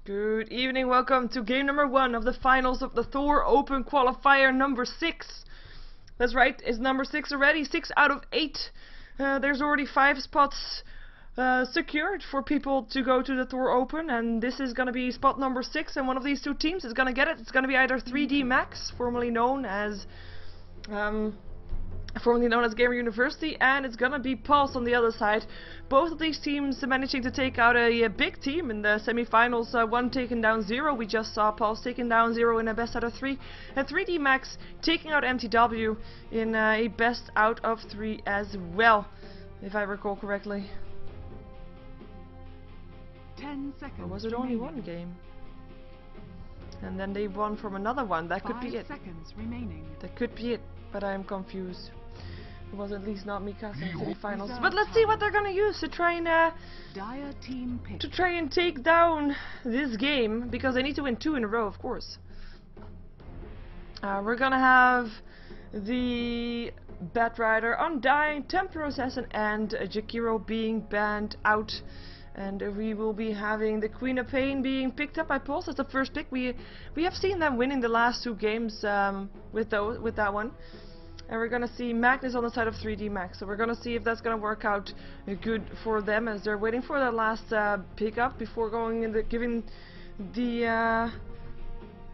Good evening, welcome to game number 1 of the finals of the Thor Open Qualifier number 6. That's right, it's number 6 already, 6 out of 8. There's already 5 spots secured for people to go to the Thor Open, and this is gonna be spot number 6, and one of these two teams is gonna get it. It's gonna be either 3D Max, formerly known as Gamer University, and it's gonna be Pulse on the other side. Both of these teams managing to take out a big team in the semi-finals. One taking down 0, we just saw Pulse taking down 0 in a best out of 3, and 3D Max taking out MTW in a best out of 3 as well, if I recall correctly. 10 seconds. Or was it only one game? And then they won from another one. That could be it. 5 seconds remaining. That could be it, but I am confused. It was at least not Mikasa in semi-finals. But let's see what they're gonna use to try and take down this game, because they need to win 2 in a row, of course. We're gonna have the Batrider, Undying, Temporal Assassin, and Jakiro being banned out. And we will be having the Queen of Pain being picked up by Pulse as the first pick. We have seen them winning the last 2 games with that one. And we're gonna see Magnus on the side of 3D Max. So we're gonna see if that's gonna work out good for them, as they're waiting for that last pickup before going in giving the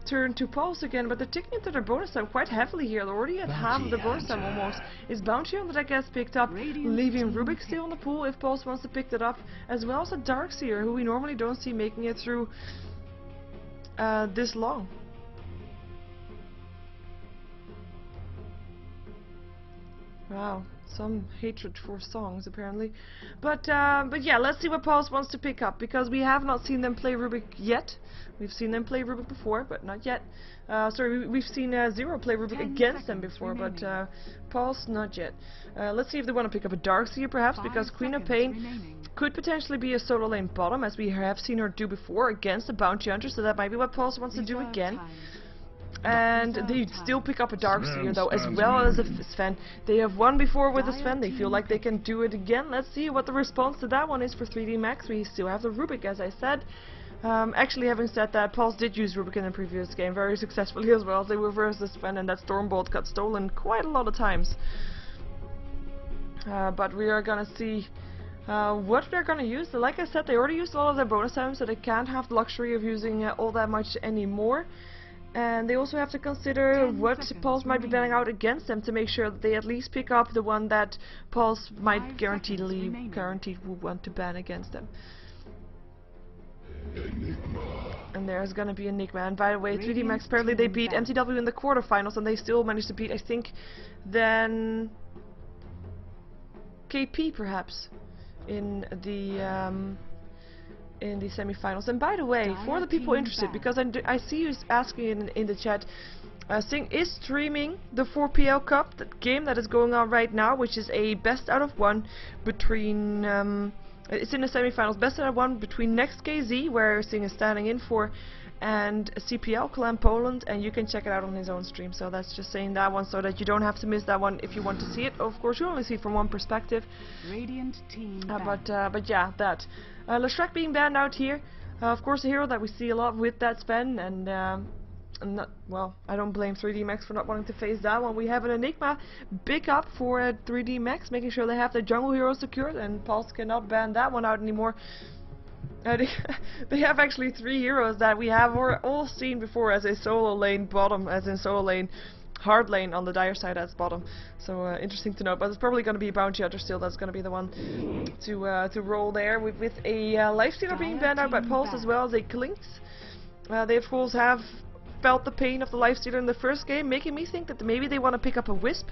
turn to Pulse again. But they're taking into their bonus time quite heavily here. They're already at half of the bonus time almost. Is Bounty on that gets picked up, leaving Rubik still in the pool if Pulse wants to pick that up, as well as a Darkseer, who we normally don't see making it through this long. Wow, some hatred for songs apparently. But yeah, let's see what Pulse wants to pick up, because we have not seen them play Rubik yet. We've seen them play Rubik before, but not yet. Sorry, we've seen Zero play Rubik against them before, but Pulse not yet. Let's see if they want to pick up a Darkseer perhaps, because Queen of Pain could potentially be a solo lane bottom, as we have seen her do before against the Bounty Hunter, so that might be what Pulse wants to do again. And they still pick up a Darkseer though, as well as a Sven. They have won before with a Sven, they feel like they can do it again. Let's see what the response to that one is for 3D Max. We still have the Rubik, as I said. Actually, having said that, Pulse did use Rubik in the previous game very successfully as well. They were versus Sven, and that Stormbolt got stolen quite a lot of times. But we are gonna see what they're gonna use. Like I said, they already used all of their bonus time, so they can't have the luxury of using all that much anymore. And they also have to consider what Pulse might be banning out against them, to make sure that they at least pick up the one that Pulse might guaranteed would want to ban against them. And there's gonna be Enigma. And by the way, 3D Max, apparently they beat MTW in the quarterfinals, and they still managed to beat, I think, then KP perhaps in the semi-finals. And by the way, for the people interested, because I see you asking in the chat, Sing is streaming the 4PL Cup, the game that is going on right now, which is a best out of 1 between it's in the semi-finals, best out of 1 between Next KZ, where Sing is standing in for, and CPL Clan Poland, and you can check it out on his own stream. So that's just saying that one, so that you don't have to miss that one if you want to see it. Of course, you only see it from one perspective. Radiant team but yeah, that Leshrac being banned out here, of course a hero that we see a lot with that Sven, and not, well, I don't blame 3D Max for not wanting to face that one. We have an Enigma big up for 3D Max, making sure they have their jungle hero secured, and Pulse cannot ban that one out anymore. They have actually 3 heroes that we have all seen before as a solo lane bottom, as in solo lane hard lane on the dire side as bottom. So interesting to note, but it's probably going to be a Bounty Hunter still. That's going to be the one to roll there, with a Lifestealer being banned out by Pulse, as well as a Klinks. They of course have felt the pain of the Lifestealer in the first game, making me think that maybe they want to pick up a Wisp.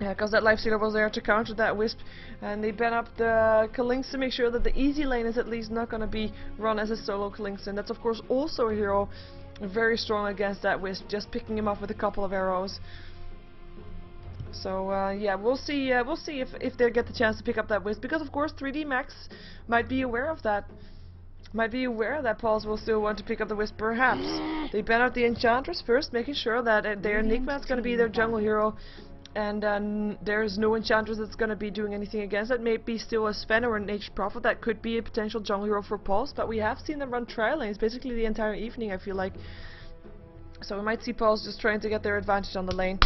Yeah, because that Lifestealer was there to counter that Wisp, and they ban up the Klinks to make sure that the easy lane is at least not going to be run as a solo Klinks, and that's of course also a hero very strong against that Wisp, just picking him up with a couple of arrows. So yeah, we'll see if they get the chance to pick up that Wisp, because of course 3D Max might be aware of that. Might be aware that Pulse will still want to pick up the Wisp, perhaps. They ban out the Enchantress first, making sure that their Enigma is going to be their jungle hero, and there's no enchantress that's going to be doing anything against it. Maybe still a Sven or an Aged Prophet that could be a potential jungle hero for Pulse, but we have seen them run trial lanes basically the entire evening, I feel like. So we might see Pulse just trying to get their advantage on the lane.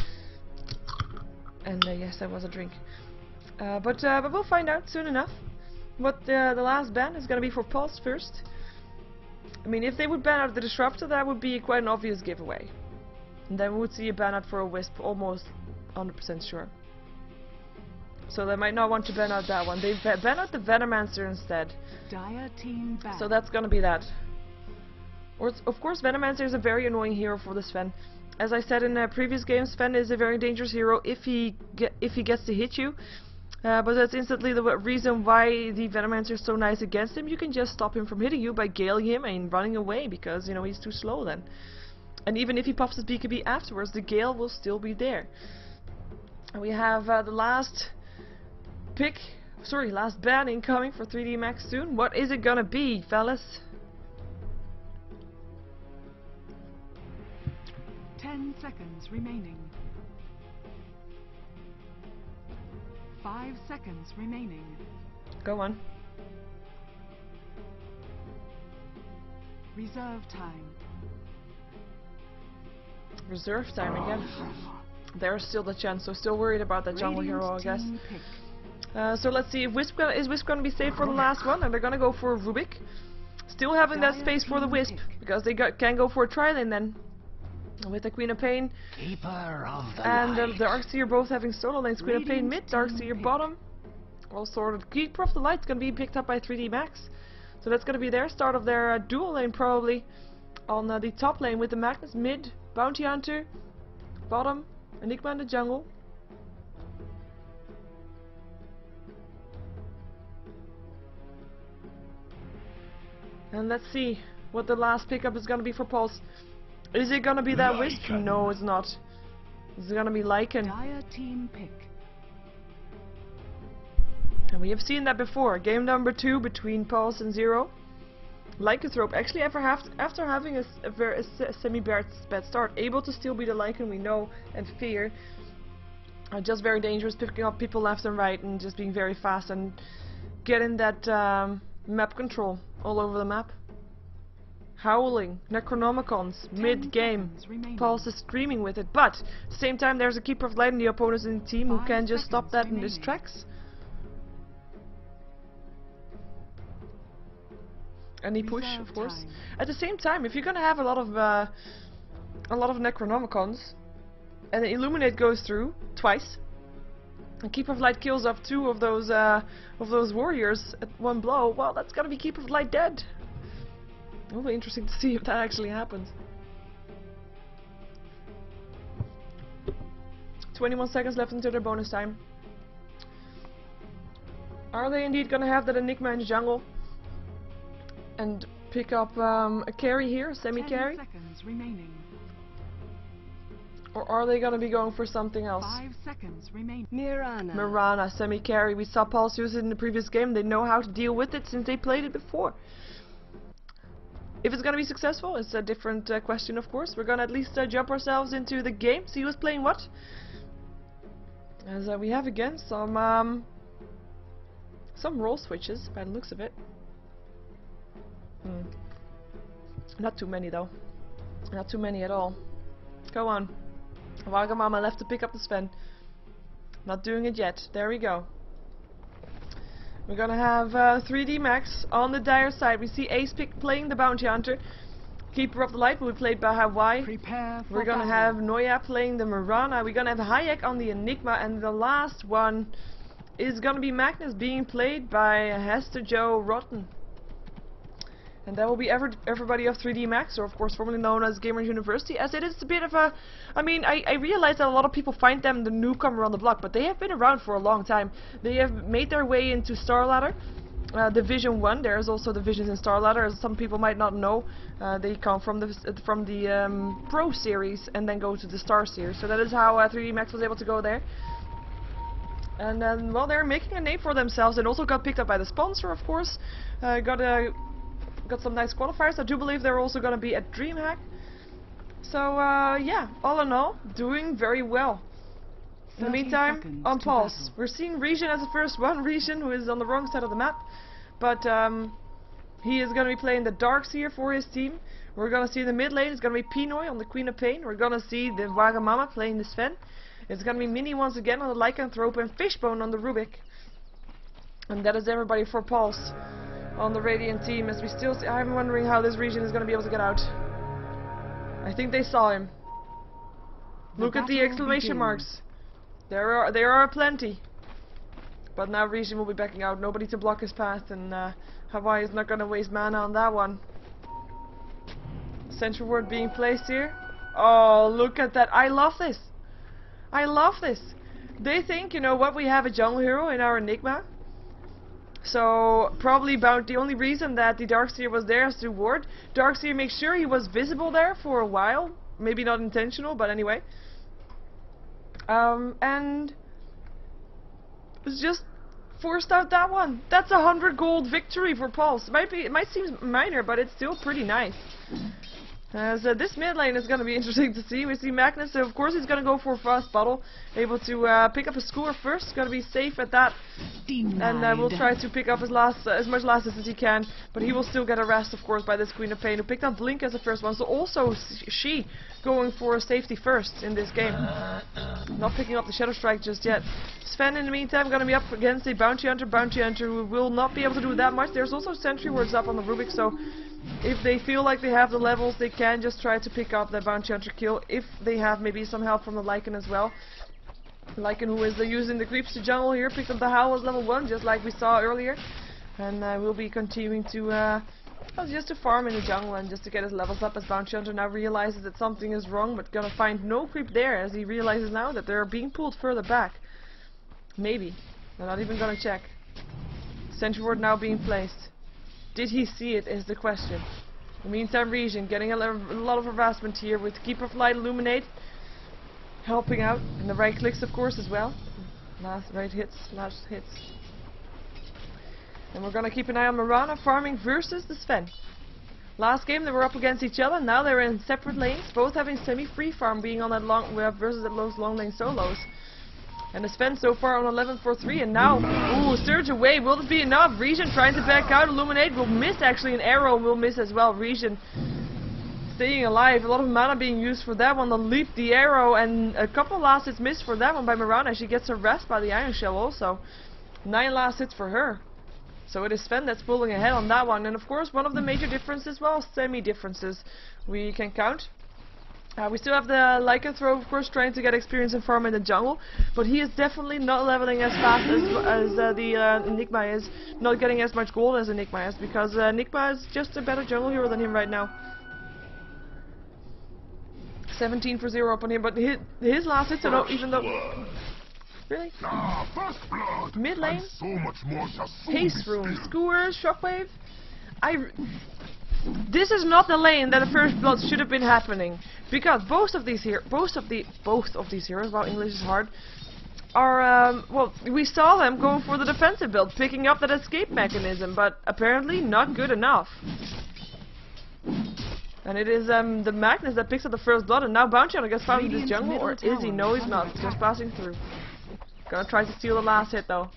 And yes, that was a drink. But we'll find out soon enough what the last ban is going to be for Pulse first. I mean, if they would ban out the Disruptor, that would be quite an obvious giveaway. And then we would see a ban out for a Wisp, almost 100% sure. So they might not want to ban out that one. They ban out the Venomancer instead. Dire team back. So that's gonna be that. Or of course, Venomancer is a very annoying hero for the Sven. As I said in previous games, Sven is a very dangerous hero if he gets to hit you. But that's instantly the reason why the Venomancer is so nice against him. You can just stop him from hitting you by galing him and running away, because, you know, he's too slow then. And even if he pops his BKB afterwards, the gale will still be there. And we have the last ban incoming for 3D Max soon. What is it gonna be, fellas? 10 seconds remaining. 5 seconds remaining. Go on. Reserve time. Reserve time again. There's still the chance, so still worried about that jungle hero, I guess. So let's see, if Wisp is Wisp gonna be safe for the last one, and they're gonna go for a Rubik. Still having that space for the Wisp, because they can go for a tri-lane then. With the Queen of Pain and the Darkseer both having solo lanes. Queen of Pain mid, Darkseer bottom. All sorted. Keeper of the Light's gonna be picked up by 3D Max. So that's gonna be their start of their dual lane probably. On the top lane with the Magnus mid, Bounty Hunter, bottom, Enigma in the jungle. And let's see what the last pickup is gonna be for Pulse. Is it gonna be that Wisp? No, it's not. It's gonna be Lycan. Dire team pick. And we have seen that before. Game number 2 between Pulse and Zero. Lycanthrope actually after having a semi-bad start, able to still be the Lycan we know and fear. Just very dangerous, picking up people left and right and just being very fast and getting that map control all over the map. Howling, Necronomicons, mid-game. Pulse is screaming with it, but at the same time there's a Keeper of Light in the opponents in the team who can just stop that in his tracks. Any push, of course. At the same time, if you're gonna have a lot of Necronomicons, and the Illuminate goes through twice, and Keeper of Light kills off 2 of those warriors at one blow, well, that's gonna be Keeper of Light dead. It'll be interesting to see if that actually happens. 21 seconds left until their bonus time. Are they indeed gonna have that Enigma in the jungle? And pick up a carry here, a semi-carry? 10 seconds remaining. Or are they gonna be going for something else? 5 seconds remaining. Mirana, semi-carry. We saw Pulse use it in the previous game. They know how to deal with it since they played it before. If it's gonna be successful, it's a different question, of course. We're gonna at least jump ourselves into the game, see who's playing what. As we have again some role switches by the looks of it. Not too many though. Not too many at all. Go on. Wagamama left to pick up the Sven. Not doing it yet. There we go. We're gonna have 3D Max on the Dire side. We see Ace Pick playing the Bounty Hunter. Keeper of the Light will be played by Hawaii. We're gonna have Noya playing the Mirana. We're gonna have Hayek on the Enigma. And the last one is gonna be Magnus being played by Hester Joe Rotten. And that will be everybody of 3D Max, or of course formerly known as Gamers University, as it is a bit of a... I mean, I realize that a lot of people find them the newcomer on the block, but they have been around for a long time. They have made their way into Star Ladder, Division 1. There's also divisions in Star Ladder, as some people might not know. They come from the Pro Series and then go to the Star Series. So that is how 3D Max was able to go there. And then, well, they're making a name for themselves, and also got picked up by the sponsor, of course. Got some nice qualifiers. I do believe they're also going to be at DreamHack. So yeah, all in all, doing very well. In the 30 meantime, seconds on to pause. battle. We're seeing Region as the first one. Region, who is on the wrong side of the map. But he is going to be playing the Darks here for his team. We're going to see in the mid lane, it's going to be Pinoy on the Queen of Pain. We're going to see the Wagamama playing the Sven. It's going to be Mini once again on the Lycanthrope and Fishbone on the Rubik. And that is everybody for Pulse on the Radiant team. As we still see, I'm wondering how this Region is going to be able to get out. I think they saw him. Look at the exclamation marks. There are plenty. But now Region will be backing out. Nobody to block his path, and Hawaii is not going to waste mana on that one. Central ward being placed here. Oh, look at that. I love this. I love this. They think, you know what, we have a jungle hero in our Enigma. So, probably about the only reason that the Darkseer was there is to ward. Darkseer makes sure he was visible there for a while. Maybe not intentional, but anyway. And it's just forced out that one. That's 100 gold victory for Pulse. It might seem minor, but it's still pretty nice. As this mid lane is going to be interesting to see. We see Magnus, so of course he's going to go for a fast bottle. Able to pick up a score first. Going to be safe at that. Denied. And we'll try to pick up his last, as much last as he can. But he will still get harassed, of course, by this Queen of Pain, who picked up Blink as the first one. So also she going for safety first in this game. Not picking up the Shadow Strike just yet. Sven, in the meantime, going to be up against a Bounty Hunter. Bounty Hunter who will not be able to do that much. There's also Sentry Wards up on the Rubik, so if they feel like they have the levels, they can just try to pick up the Bounty Hunter kill. If they have maybe some help from the Lycan as well. Lycan, who is using the creeps to jungle here, picked up the Howl as level 1, just like we saw earlier. And we'll be continuing to just to farm in the jungle and just to get his levels up, as Bounty Hunter now realizes that something is wrong, but gonna find no creep there, as he realizes now that they're being pulled further back. Maybe. They're not even gonna check. Sentry Ward now being placed. Did he see it is the question. In the meantime, Region getting a lot of harassment here with Keeper of Light, Illuminate helping out, and the right clicks of course as well. Last hits. And we're gonna keep an eye on Mirana farming versus the Sven. Last game they were up against each other, now they're in separate lanes, both having semi-free farm, being on that long versus those long lane solos. And the Sven so far on 11-4-3, and now, ooh, surge away, will it be enough? Region trying to back out, Illuminate will miss, actually an arrow will miss as well. Region staying alive, a lot of mana being used for that one, the leap, the arrow, and a couple last hits missed for that one by Mirana. She gets harassed by the Iron Shell also. 9 last hits for her. So it is Sven that's pulling ahead on that one, and of course one of the major differences, well, semi-differences we can count. We still have the Lycanthrope, of course, trying to get experience and farm in the jungle, but he is definitely not leveling as fast as the Enigma is, not getting as much gold as Enigma is, because Enigma is just a better jungle hero than him right now. 17 for 0 up on him, but his last hits are not even though... Really? Mid lane? Haste Rune, Skewers, Shockwave? This is not the lane that the first blood should have been happening, because both of these heroes, wow, English is hard, are well, we saw them going for the defensive build, picking up that escape mechanism, but apparently not good enough. And it is the Magnus that picks up the first blood, and now Bounty Hunter gets found in this jungle, or is he? No, he's not. Just passing through. Gonna try to steal the last hit though.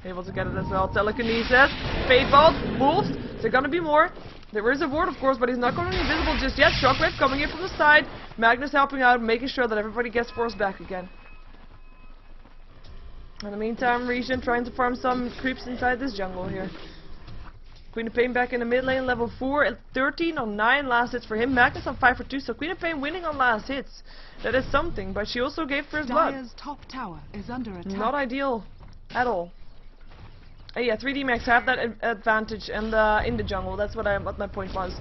Able to get it as well. Telekinesis, Fade Bolt, Wolves. There gonna be more. There is a ward, of course, but he's not going to be invisible just yet. Shockwave coming in from the side. Magnus helping out, making sure that everybody gets forced back again. In the meantime, Region trying to farm some creeps inside this jungle here. Queen of Pain back in the mid lane, level 4 at 13 on 9 last hits for him. Magnus on 5 for 2, so Queen of Pain winning on last hits. That is something, but she also gave first blood. Dire's top tower is under attack. Not ideal at all. Yeah, 3D Max have that advantage and in the jungle. That's what my point was.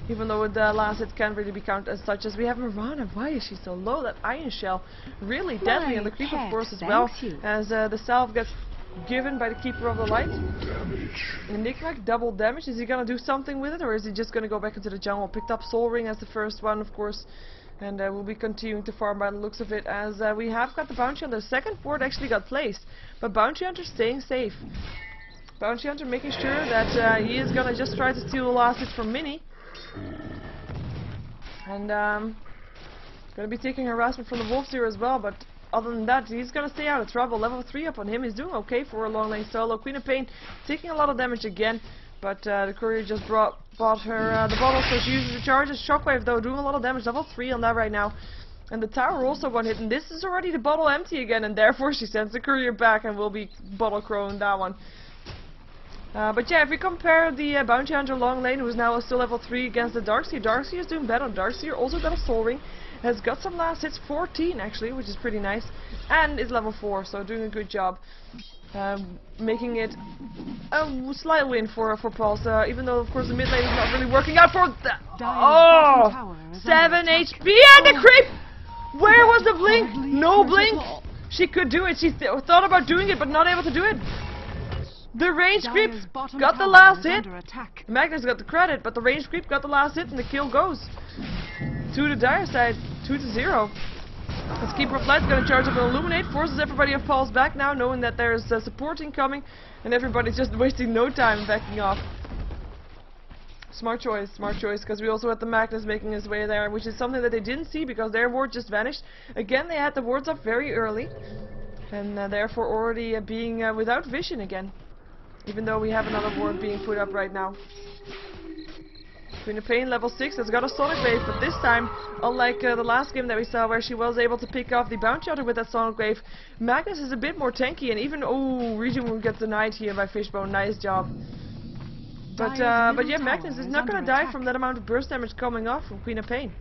Even though the last hit can't really be counted as such, as we have Mirana. Why is she so low? That Iron Shell really deadly, and the creep of course as well. As the salve gets given by the Keeper of the Light. Enigma, double damage. Is he gonna do something with it, or is he just gonna go back into the jungle? Picked up Soul Ring as the first one, of course. And we'll be continuing to farm by the looks of it, as we have got the Bounty Hunter. The second ward actually got placed, but Bounty Hunter staying safe. Bounty Hunter making sure that he is gonna just try to steal the last hit from Mini. And Gonna be taking harassment from the wolves here as well, but other than that, he's gonna stay out of trouble. Level 3 up on him. He's doing okay for a long lane solo. Queen of Pain taking a lot of damage again, but the courier just bought her the bottle, so she uses the charges. Shockwave though doing a lot of damage. Level 3 on that right now. And the tower also one hit, and this is already the bottle empty again, and therefore she sends the courier back and will be bottle crowing that one. But yeah, if we compare the Bounty Hunter long lane, who's now still level 3 against the Darkseer, Darkseer is doing better. Darkseer also got a soul ring, has got some last hits, 14 actually, which is pretty nice, and is level 4, so doing a good job. Making it a slight win for Pulse, even though of course the mid lane is not really working out for the... Oh! 7 HP and the creep! Where was the blink? No blink! She could do it, she thought about doing it, but not able to do it. The range creep got the last hit. Magnus got the credit, but the range creep got the last hit and the kill goes to the Dire side, 2-0. The Keeper of Light's gonna charge up and illuminate, forces everybody of Pulse back now, knowing that there's support incoming, and everybody's just wasting no time backing off. Smart choice, because we also had the Magnus making his way there, which is something that they didn't see because their ward just vanished. Again, they had the wards up very early, and therefore already being without vision again. Even though we have another ward being put up right now. Queen of Pain, level 6, has got a Sonic Wave, but this time, unlike the last game that we saw where she was able to pick off the Bounty Hunter with that Sonic Wave, Magnus is a bit more tanky, and even, oh, Region Wound gets denied here by Fishbone, nice job. But yeah, Magnus is not going to die from that amount of burst damage coming off from Queen of Pain.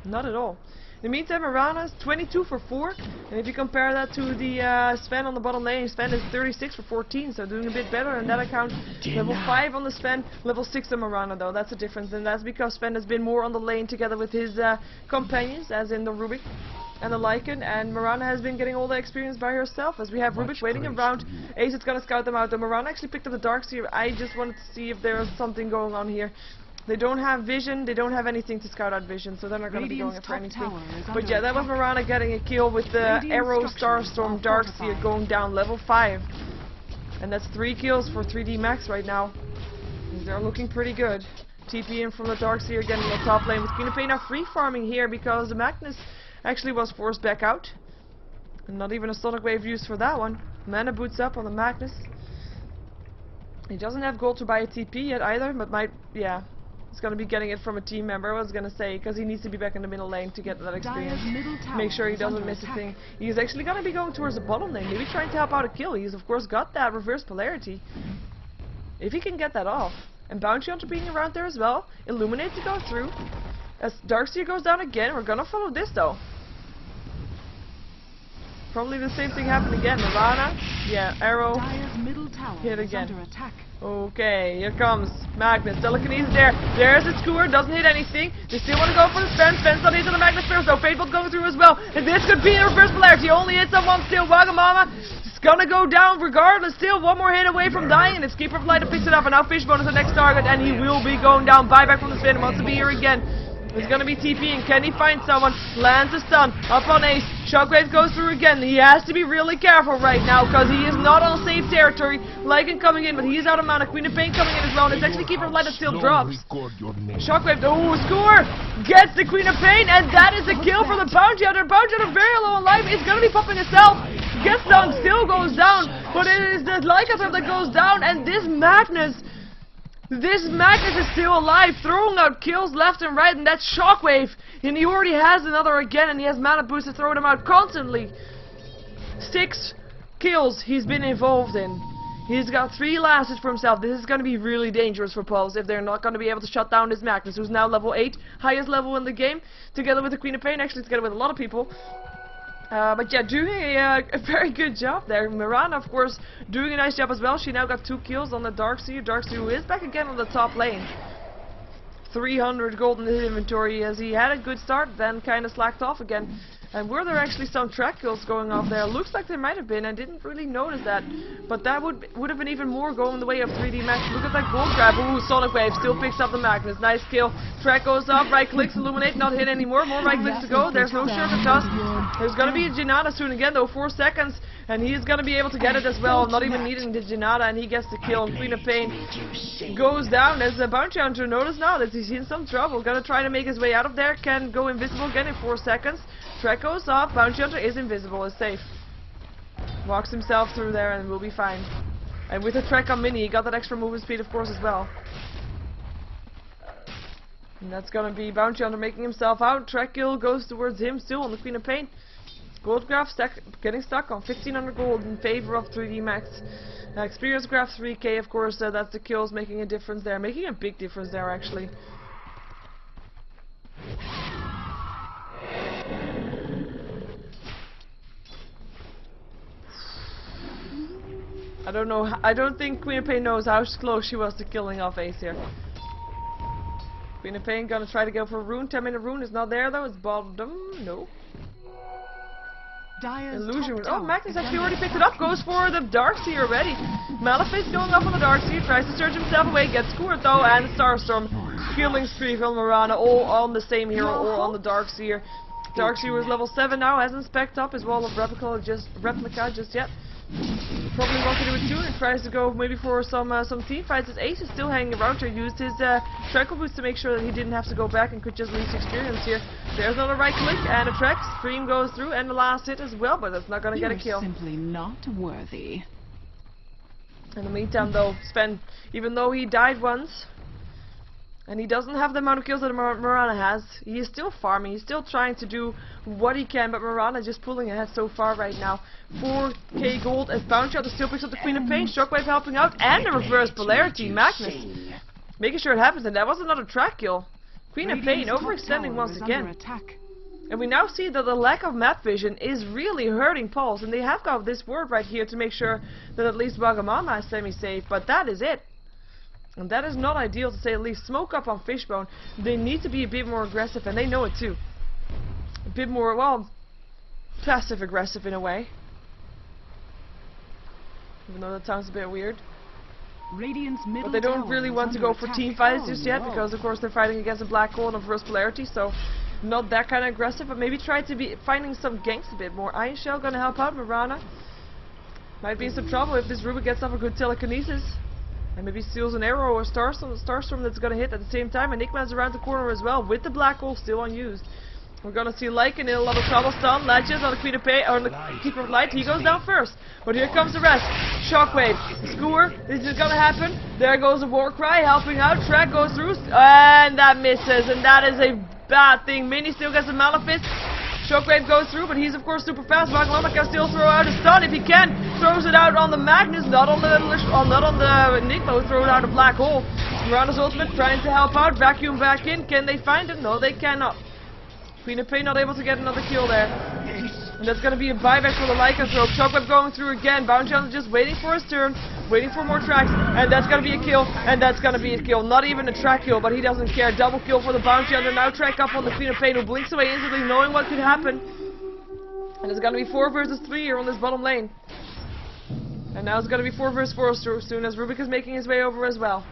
Not at all. In the meantime, Mirana is 22 for 4, and if you compare that to the Sven on the bottom lane, Sven is 36 for 14, so doing a bit better on that account. Level 5 on the Sven, level 6 on Mirana though, that's a difference, and that's because Sven has been more on the lane together with his companions, as in the Rubik and the Lycan, and Mirana has been getting all the experience by herself, as we have Rubik waiting around. Ace is gonna scout them out, though Mirana actually picked up the Darkseer. I just wanted to see if there was something going on here. They don't have vision, they don't have anything to scout out vision, so they're not going to be going for anything. But yeah, that was Mirana getting a kill with the Arrow Starstorm Darkseer going down level 5. And that's 3 kills for 3D Max right now. They're looking pretty good. TP in from the Darkseer again in the top lane with Queen of Pain now free farming here because the Magnus actually was forced back out. And not even a Sonic Wave used for that one. Mana boots up on the Magnus. He doesn't have gold to buy a TP yet either, but might, yeah. He's going to be getting it from a team member, I was going to say, because he needs to be back in the middle lane to get that experience. Make sure he doesn't miss a thing. He's actually going to be going towards the bottom lane, maybe trying to help out a kill. He's of course got that reverse polarity. If he can get that off. And Bounty Hunter being around there as well. Illuminate to go through. As Darkseer goes down again, we're going to follow this though. Probably the same thing happened again. Mirana, yeah, Arrow, hit again. Okay, here comes Magnus. Telekinesis there. There's a skewer, doesn't hit anything. They still want to go for the Sven. Sven's not into the Magnus first, though. Fateful going through as well. And this could be a reverse polarity. Only hits on one still. Wagamama is gonna go down regardless. Still one more hit away from dying. It's Keeper of Light that picks it up, and now Fishbone is the next target, and he will be going down. Buyback from the Sven. Wants to be here again. He's gonna be TPing. Can he find someone? Lands a stun. Up on Ace. Shockwave goes through again. He has to be really careful right now because he is not on safe territory. Lycan coming in, but he is out of mana. Queen of Pain coming in as well. And it's actually Keeper of Light that still drops. Shockwave, oh, score! Gets the Queen of Pain, and that is a kill for the Bounty Hunter. Bounty Hunter very low on life. It's gonna be popping itself. Gets down, still goes down. But it is the Lycan that goes down, and this Magnus is still alive, throwing out kills left and right, and that's Shockwave. And he already has another again, and he has mana boost to throw them out constantly. 6 kills he's been involved in. He's got 3 last hits for himself. This is going to be really dangerous for Pulse if they're not going to be able to shut down this Magnus, who's now level 8, highest level in the game, together with the Queen of Pain, actually together with a lot of people. But yeah, doing a very good job there. Mirana, of course, doing a nice job as well. She now got 2 kills on the Darkseer. Darkseer who is back again on the top lane. 300 gold in his inventory as he had a good start, then kind of slacked off again. And were there actually some track kills going off there? Looks like there might have been. I didn't really notice that. But that would have been even more going the way of 3D Max. Look at that gold grab. Ooh, Sonic Wave still picks up the Magnus. Nice kill. Track goes up. Right clicks. Illuminate. Not hit anymore. More right clicks to go. There's no Sugar Dust. There's going to be a Janata soon again though. 4 seconds. And he's going to be able to get it as well. Not even needing the Janata. And he gets the kill. And Queen of Pain goes down. There's a Bounty Hunter. Notice now that he's in some trouble. Going to try to make his way out of there. Can go invisible again in 4 seconds. Track goes off, Bounty Hunter is invisible, is safe. Walks himself through there and will be fine. And with the Trek on Mini, he got that extra movement speed of course as well. And that's gonna be Bounty Hunter making himself out. Trek kill goes towards him still on the Queen of Pain. Gold graph getting stuck on 1500 gold in favor of 3D Max. Experience graph 3k of course, that's the kills making a difference there. Making a big difference there actually. I don't know. I don't think Queen of Pain knows how close she was to killing off Ace here. Queen of Pain gonna try to go for a rune. 10-minute rune is not there though. It's bottom. No. Illusion. Oh, Magnus actually already picked it up. Goes for the Darkseer already. Malefice going up on the Darkseer. Tries to surge himself away. Gets scored though. And Starstorm. Killing spree from Mirana. All on the same hero. All on the Darkseer. Darkseer was level 7 now. Hasn't spec'd up his wall of replica just yet. Probably wants to do it soon and tries to go maybe for some team fights. His Ace is still hanging around here. Used his Tranquil Boost to make sure that he didn't have to go back and could just lose experience here. There's another right click and a track. Stream goes through and the last hit as well, but that's not going to get a kill. Simply not worthy. In the meantime though, Sven, even though he died once, and he doesn't have the amount of kills that Mirana has, he is still farming, he's still trying to do what he can, but Mirana is just pulling ahead so far right now. 4k gold as Bounty Hunter still picks up the Queen of Pain, Shockwave helping out, and the reverse polarity, Magnus. Making sure it happens, and that was another track kill. Queen of Pain overextending once again. And we now see that the lack of map vision is really hurting Pulse, and they have got this word right here to make sure that at least Wagamama is semi-safe, but that is it. And that is not ideal to say at least. Smoke up on Fishbone. They need to be a bit more aggressive, and they know it too. A bit more, well, passive-aggressive in a way. Even though that sounds a bit weird. But they don't really want to go for team fights just yet, because of course they're fighting against a black hole and a reverse polarity, so not that kind of aggressive, but maybe try to be finding some ganks a bit more. Iron Shell gonna help out Mirana. Might be in some trouble if this Ruby gets off a good telekinesis. And maybe steals an arrow or Starstorm that's gonna hit at the same time. Enigma's around the corner as well, with the black hole still unused. We're gonna see Lycan in a lot of trouble. Stun, Legends on the Queen of Pain, or on the Keeper of Light. He goes down first. But here comes the rest. Shockwave, Skewer, this is gonna happen. There goes a Warcry, helping out. Track goes through, and that misses. And that is a bad thing. Mini still gets a Malefice. Shockwave goes through, but he's of course super fast. Wagamama can still throw out a stun if he can. Throws it out on the Magnus, not on the Enigma, who throw it out a black hole. Mirana's ultimate trying to help out. Vacuum back in. Can they find it? No, they cannot. Queen of Pain not able to get another kill there. And that's going to be a buyback for the lycanthrope. Shockwave going through again. Bounty Hunter just waiting for his turn. Waiting for more tracks. And that's going to be a kill. And that's going to be a kill. Not even a track kill, but he doesn't care. Double kill for the Bounty Hunter. Now track up on the Queen of Pain, who blinks away instantly, knowing what could happen. And it's going to be 4 versus 3 here on this bottom lane. And now it's going to be 4 versus 4 soon, as Rubik is making his way over as well.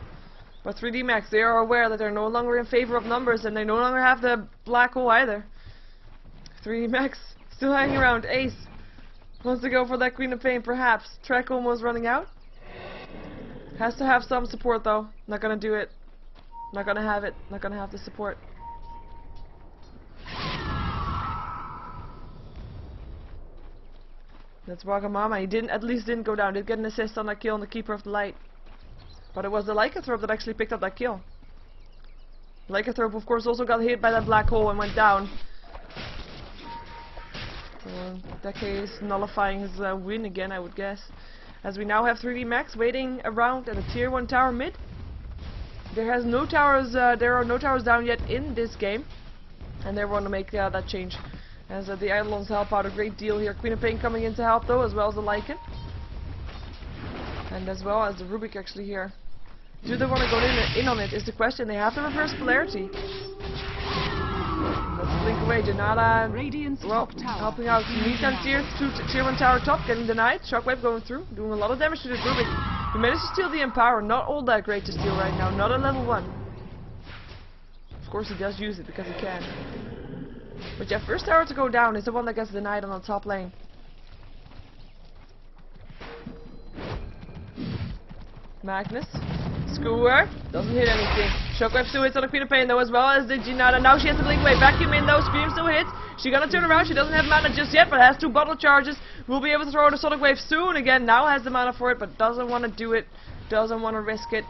But 3D Max, they are aware that they're no longer in favor of numbers, and they no longer have the black hole either. 3D Max still hanging around. Ace wants to go for that Queen of Pain, perhaps. Trek almost running out. Has to have some support though. Not gonna do it. Not gonna have it. Not gonna have the support. That's Wagamama. He at least didn't go down. Did get an assist on that kill on the Keeper of the Light. But it was the lycanthrope that actually picked up that kill. Lycanthrope of course also got hit by that black hole and went down. So in that case, nullifying his win again, I would guess. As we now have 3D Max waiting around at a tier 1 tower mid. There are no towers down yet in this game. And they want to make that change. As the Eidolons help out a great deal here. Queen of Pain coming in to help though, as well as the Lycan. And as well as the Rubik actually here. Do they want to go in on it is the question. They have the reverse polarity. That's a blink away. Janata, Radiant's well, top tower. helping out. Needs and tier 1 tower top, getting denied. Shockwave going through, doing a lot of damage to this Rubik. He managed to steal the Empower. Not all that great to steal right now. Not a level 1. Of course he does use it because he can. But yeah, first tower to go down is the one that gets denied on the top lane. Magnus. Skewer. Doesn't hit anything. Shockwave still hits on the Queen of Pain though, as well as the Ginata. Now she has to blink away. Vacuum in though. Scream still hits. She's gonna turn around. She doesn't have mana just yet, but has 2 bottle charges. Will be able to throw the Sonic Wave soon again. Now has the mana for it, but doesn't want to do it. Doesn't want to risk it.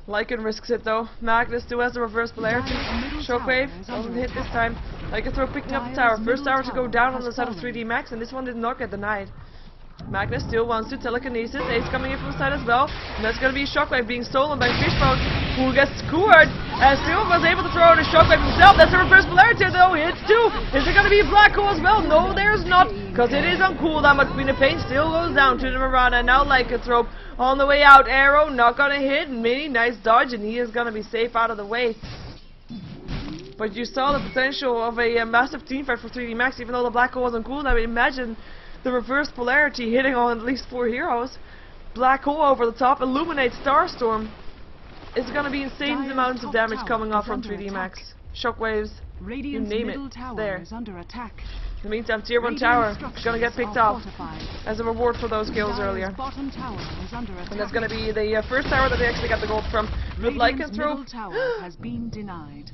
Lycan risks it though. Magnus still has the reverse polarity. Shockwave doesn't hit this time. Lycan throw picking up the tower. First tower to go down on the side of 3D Max, and this one did not get denied. Magnus still wants to telekinesis. Ace coming in from the side as well. And that's going to be Shockwave being stolen by Fishbone, who gets skewered. And still was able to throw the Shockwave himself. That's the reverse polarity though. Hits too. Is it going to be Black Hole as well? No, there's not. Because it is on cooldown. But Queen of Pain still goes down to the Mirana. Now Lycanthrope on the way out. Arrow not going to hit. Mini, nice dodge. And he is going to be safe out of the way. But you saw the potential of a massive teamfight for 3D Max. Even though the Black Hole was on cooldown. Imagine the reverse polarity hitting on at least 4 heroes. Black Hole over the top, Illuminate Starstorm. It's gonna be insane amounts of damage coming off from 3D Max. Shockwaves, you name it, there. Under attack. In the meantime, tier 1 tower is gonna get picked off as a reward for those kills earlier. Bottom tower is under attack. And that's gonna be the first tower that they actually got the gold from. With Lycanthrope. Tower has been denied.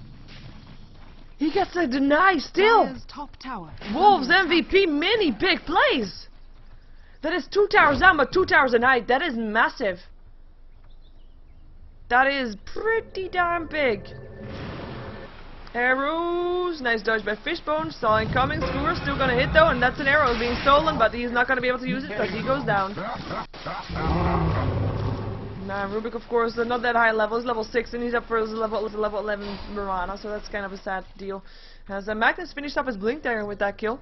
He gets a deny still! Top tower Wolves MVP mini big plays! That is 2 towers down, but 2 towers denied. That is massive. That is pretty damn big. Arrows. Nice dodge by Fishbone. Saw incoming. Skewer still gonna hit though, and that's an arrow being stolen, but he's not gonna be able to use it because he goes down. Nah, Rubik, of course, not that high level. He's level 6, and he's up for his level 11 Mirana, so that's kind of a sad deal. As Magnus finished up his blink there with that kill.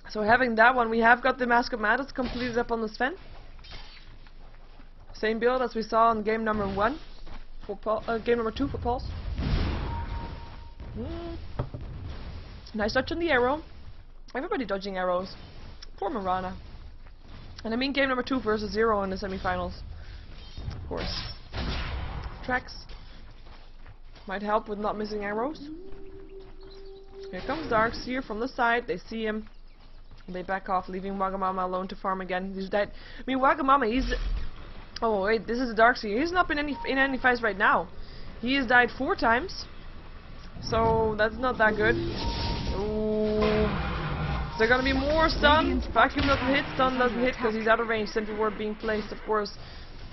So having that one, we have got the Mask of Madness completed up on the Sven. Same build as we saw in game number 1, for game number 2 for Pulse. Nice dodge on the arrow. Everybody dodging arrows. Poor Mirana. And I mean game number 2 versus 0 in the semifinals. Of course. Tracks might help with not missing arrows. Here comes Darkseer from the side. They see him. They back off, leaving Wagamama alone to farm again. He's dead. I mean, Wagamama, he's... Oh wait, this is a Darkseer. He's not been in any fights right now. He has died 4 times. So that's not that good. Ooh. Is there gonna be more stun? Vacuum doesn't hit, stun doesn't hit because he's out of range. Sentry ward being placed, of course.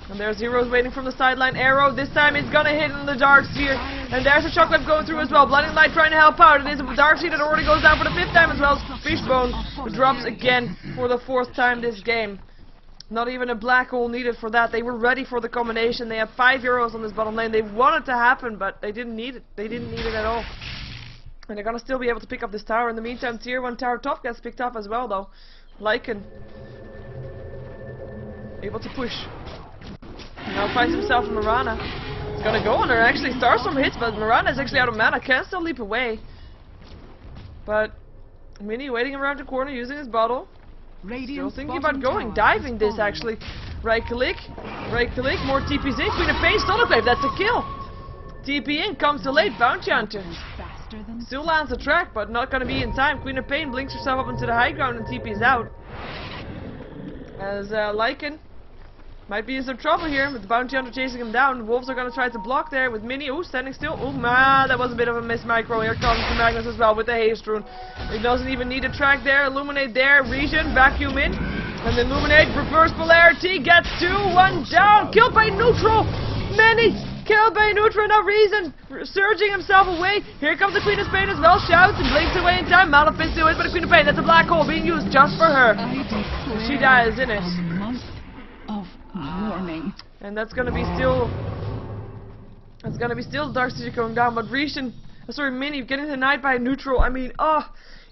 And there's heroes waiting from the sideline. Arrow, this time it's gonna hit in the Darkseer. And there's a Shockwave going through as well. Blinding Light trying to help out. It is a Darkseer that already goes down for the 5th time as well. Fishbone drops again for the 4th time this game. Not even a Black Hole needed for that. They were ready for the combination. They have 5 heroes on this bottom lane. They want it to happen, but they didn't need it. They didn't need it at all. And they're gonna still be able to pick up this tower. In the meantime, tier 1 tower top gets picked up as well, though. Lycan able to push. Now finds himself in Mirana. He's gonna go on her. Actually, Starstorm hits, but Mirana is actually out of mana. Can still leap away. But Mini waiting around the corner using his bottle. Still thinking about going, diving this actually. Right click, more TP's in. Queen of Pain, Sonic Wave, that's a kill. TP in, comes too late, Bounty Hunter. Still lands the track, but not gonna be in time. Queen of Pain blinks herself up into the high ground and TP's out. As Lycan might be in some trouble here with the Bounty Hunter chasing him down. Wolves are gonna try to block there with Mini. Ooh, standing still. Ooh, man, that was a bit of a miss micro. Here comes the Magnus as well with the haste rune. It doesn't even need a track there. Illuminate there. Regen, vacuum in. And then Illuminate, reverse polarity, gets 2, 1 down. Killed by neutral. Mini killed by neutral, no reason. Surging himself away. Here comes the Queen of Pain as well. Shouts and blinks away in time. Malefit still is, but the Queen of Pain, that's a Black Hole being used just for her. She dies in it. Warning. And that's gonna be still Darkseer going down, but Mini getting denied by a neutral. I mean, oh,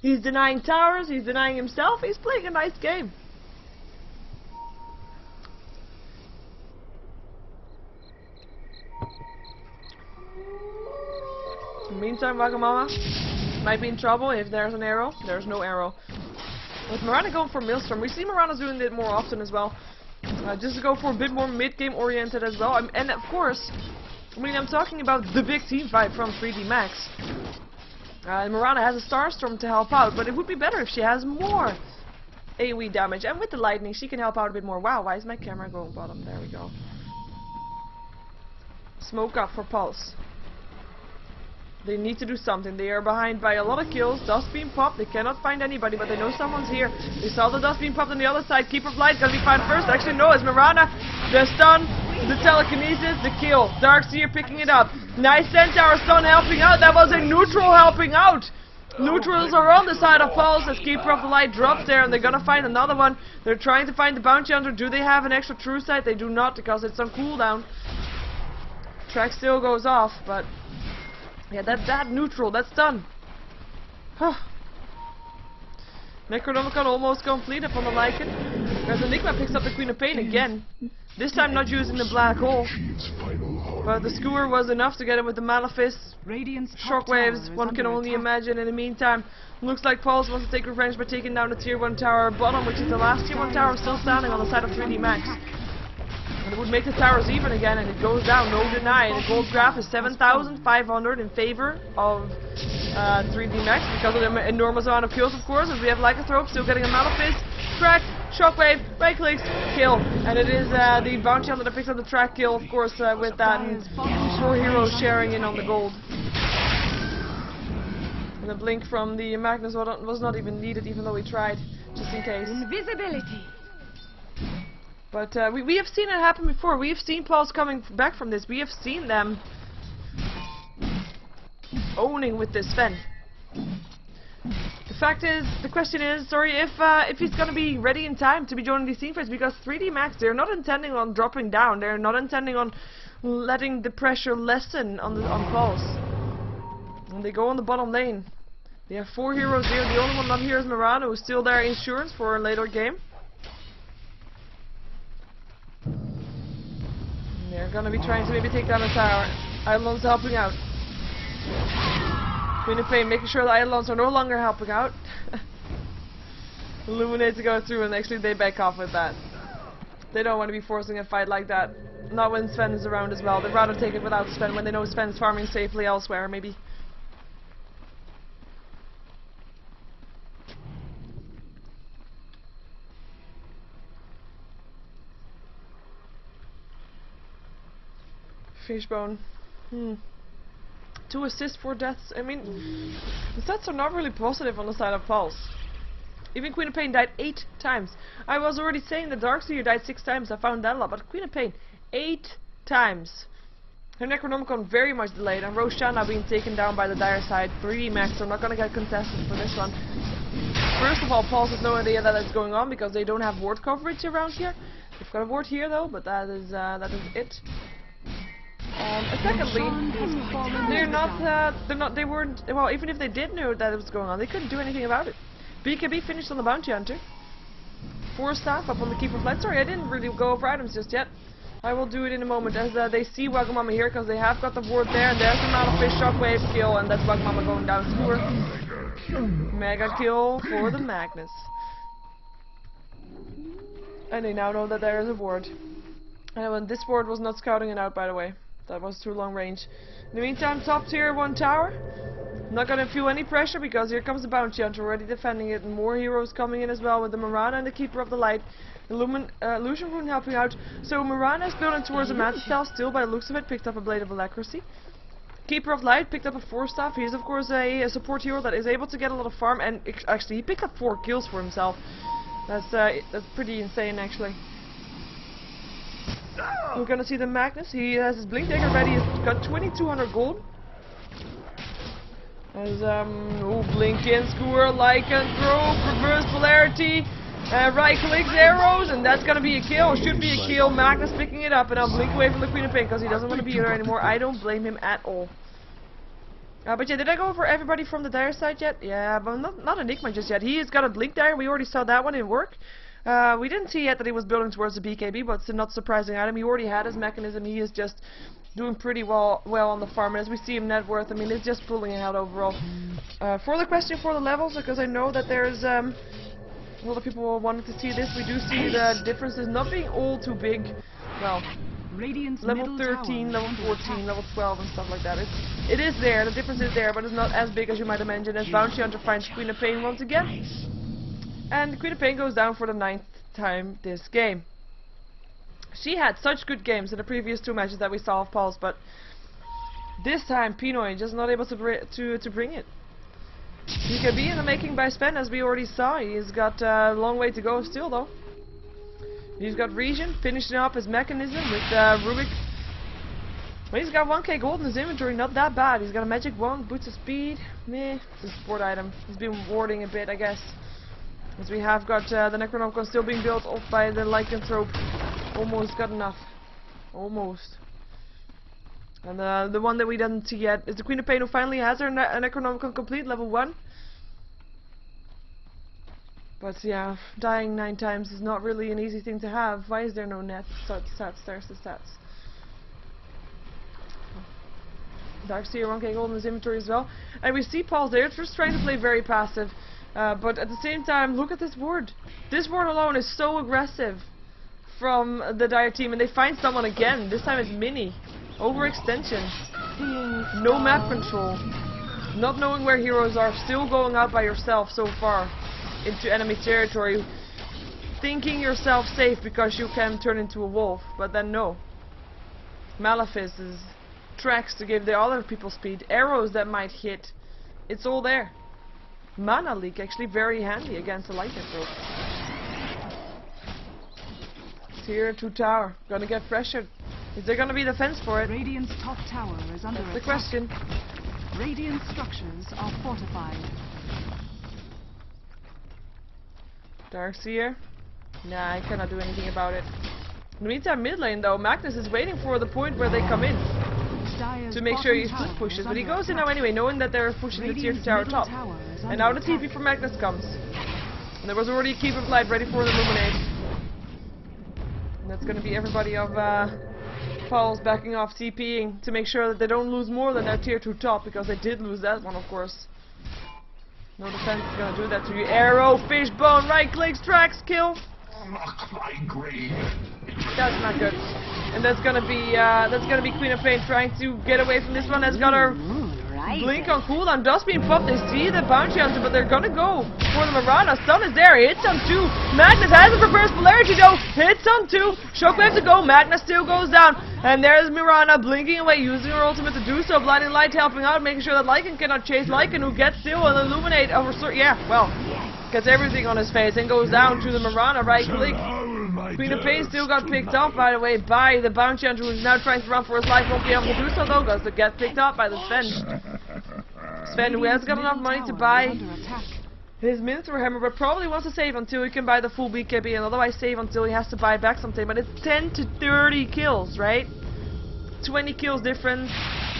he's denying towers, he's denying himself, he's playing a nice game. In the meantime, Wagamama might be in trouble if there's an arrow. There's no arrow. With Miranda going for Maelstrom, we see Miranda's doing it more often as well. Just to go for a bit more mid-game oriented as well. And of course, I mean, I'm talking about the big team fight from 3D Max. Miranda has a Starstorm to help out, but it would be better if she has more AoE damage. And with the lightning, she can help out a bit more. Wow, why is my camera going bottom? There we go. Smoke up for Pulse. They need to do something. They are behind by a lot of kills. Dust beam pop. They cannot find anybody, but they know someone's here. They saw the dust beam pop on the other side. Keeper of Light gonna be found first. Actually, no, it's Miranda. The stun, the telekinesis, the kill. Darkseer picking it up. Nice Centaur stun helping out. That was a neutral helping out. Neutrals are on the side of Pulse as Keeper of the Light drops there, and they're gonna find another one. They're trying to find the Bounty Hunter. Do they have an extra true sight? They do not, because it's on cooldown. Track still goes off, but yeah, that neutral, that's done. Necronomicon almost complete upon the Lycan. As Enigma picks up the Queen of Pain again. This time not using the black hole. But the skewer was enough to get him with the Malefice. Shockwaves, one can only imagine. In the meantime, looks like Pulse wants to take revenge by taking down the tier 1 tower bottom, which is the last tier 1 tower still standing on the side of 3D Max. And it would make the towers even again, and it goes down, no denying. The gold graph is 7,500 in favor of 3D Max because of the enormous amount of kills, of course, as we have Lycanthrope still getting a Malefice. Track, Shockwave, right clicks, kill. And it is the Bounty Hunter that picks up the track kill, of course, with that 4 heroes sharing in on the gold. And the blink from the Magnus was not even needed, even though we tried, just in case. Invisibility. But we have seen it happen before. We have seen Pulse coming back from this. We have seen them owning with this Sven. The question is, sorry, if he's gonna be ready in time to be joining these team fights, because 3D Max, they're not intending on dropping down. They're not intending on letting the pressure lessen on Pulse. And they go on the bottom lane. They have 4 heroes here. The only one not here is Miranda, who's still their insurance for a later game. They're gonna be trying to maybe take down the tower. Eidolon's helping out. Queen of Pain making sure the Eidolons are no longer helping out. Illuminate to go through, and actually they back off with that. They don't want to be forcing a fight like that. Not when Sven is around as well. They'd rather take it without Sven when they know Sven's farming safely elsewhere, maybe. Fishbone. 2 assists, 4 deaths. I mean, the stats are not really positive on the side of Pulse. Even Queen of Pain died 8 times. I was already saying that Darkseer died 6 times. I found that a lot, but Queen of Pain 8 times. Her Necronomicon very much delayed, and Roshan now being taken down by the dire side. 3D Max, so I'm not gonna get contested for this one. First of all, Pulse has no idea that it's going on because they don't have ward coverage around here. They've got a ward here though, but that is it. Secondly, they weren't, well, even if they did know that it was going on, they couldn't do anything about it. BKB finished on the Bounty Hunter. 4 staff up on the Keeper of Light. Sorry, I didn't really go over items just yet. I will do it in a moment as they see Wagamama here, because they have got the ward there, and there's the Malefice Shockwave kill, and that's Wagamama going down to her. Mega kill for the Magnus. And they now know that there is a ward. And this ward was not scouting it out, by the way. That was too long range. In the meantime, top tier 1 tower. Not gonna feel any pressure because here comes the Bounty Hunter already defending it, and more heroes coming in as well with the Mirana and the Keeper of the Light. Illusion Rune helping out. So Mirana is building towards a Mantis Spell still, by the looks of it, picked up a Blade of Alacrity. Keeper of Light picked up a 4 staff. He is of course a support hero that is able to get a lot of farm, and actually he picked up 4 kills for himself. That's pretty insane actually. We're gonna see the Magnus. He has his Blink Dagger ready. He's got 2200 gold. As blink in, skewer, Lycanthrope, reverse polarity, right clicks, arrows, and that's gonna be a kill. Should be a kill. Magnus picking it up, and I'll blink away from the Queen of Pain because he doesn't want to be here anymore. I don't blame him at all. But yeah, did I go over everybody from the dire side yet? Yeah, but not Enigma just yet. He's got a Blink Dagger. We already saw that one in work. We didn't see yet that he was building towards the BKB, but it's a not surprising item. He already had his mechanism. He is just doing pretty well on the farm. And as we see him net worth, I mean, it's just pulling it out overall. For the question for the levels, because I know that there's a lot of people wanted to see this. We do see the differences not being all too big. Well, Radiant's level 13, level 14, level 12 and stuff like that. It is there, the difference is there, but it's not as big as you might imagine. As Bounty Hunter finds Queen of Pain once again. And Queen of Pain goes down for the 9th time this game. She had such good games in the previous 2 matches that we saw of Pulse, but this time Pinoy just not able to bring it. He could be in the making by Sven, as we already saw. He's got a long way to go still, though. He's got Region finishing off his mechanism with Rubik. Well, he's got 1k gold in his inventory, not that bad. He's got a magic wand, boots of speed. Meh, it's a support item. He's been warding a bit, I guess. As we have got the Necronomicon still being built off by the Lycanthrope. Almost got enough. Almost. And the one that we didn't see yet is the Queen of Pain, who finally has her Necronomicon complete, level 1. But yeah, dying 9 times is not really an easy thing to have. Why is there no net? Stats, there's the stats. Darkseer 1k gold in his inventory as well. And we see Paul there just trying to play very passive. But at the same time, look at this ward. This ward alone is so aggressive from the Dire team, and they find someone again. This time it's Mini. Overextension. No map control. Not knowing where heroes are. Still going out by yourself so far into enemy territory. Thinking yourself safe because you can turn into a wolf. But then no. Malefices. Tracks to give the other people speed. Arrows that might hit. It's all there. Mana leak actually very handy against a Lycanthrope. Tier 2 tower. Gonna get pressured. Is there gonna be defense for it? Radiant's top tower is under attack. That's the question. Radiant structures are fortified. Darkseer? Nah, I cannot do anything about it. In the meantime, mid lane though, Magnus is waiting for the point where they come in. Dire's To make sure he bottom split tower pushes, is but he under goes in attack. now anyway, knowing that they're pushing the tier 2 tower Radiant's top. middle tower is And under now the attack. TP for Magnus comes. And there was already a Keep of Light ready for the Illuminate. And that's gonna be everybody of Paul's backing off TPing to make sure that they don't lose more than their tier 2 top, because they did lose that one, of course. No defense is gonna do that to you. Arrow, fishbone, right clicks, tracks, kill. That's not good. And that's gonna be Queen of Pain trying to get away from this one. Has got her blink on cooldown, just being popped. They see the Bounty Hunter, but they're gonna go for the Mirana. Stun is there, hits on 2. Magnus has it, reverse polarity though, hits on 2. Shockwave to go, Magnus still goes down. And there's Mirana blinking away, using her ultimate to do so. Blinding Light helping out, making sure that Lycan cannot chase Lycan, who gets still an Illuminate over. Yeah, well, gets everything on his face and goes down to the Mirana, right click. Queen of Pain still got picked up, by the way, by the Bounty Hunter, who's now trying to run for his life. Won't be able to do so though, because they get picked up by the Sven. Sven, who has got enough money to buy his Minthor Hammer, but probably wants to save until he can buy the full BKB, and otherwise save until he has to buy back something. But it's 10 to 30 kills, right? 20 kills difference,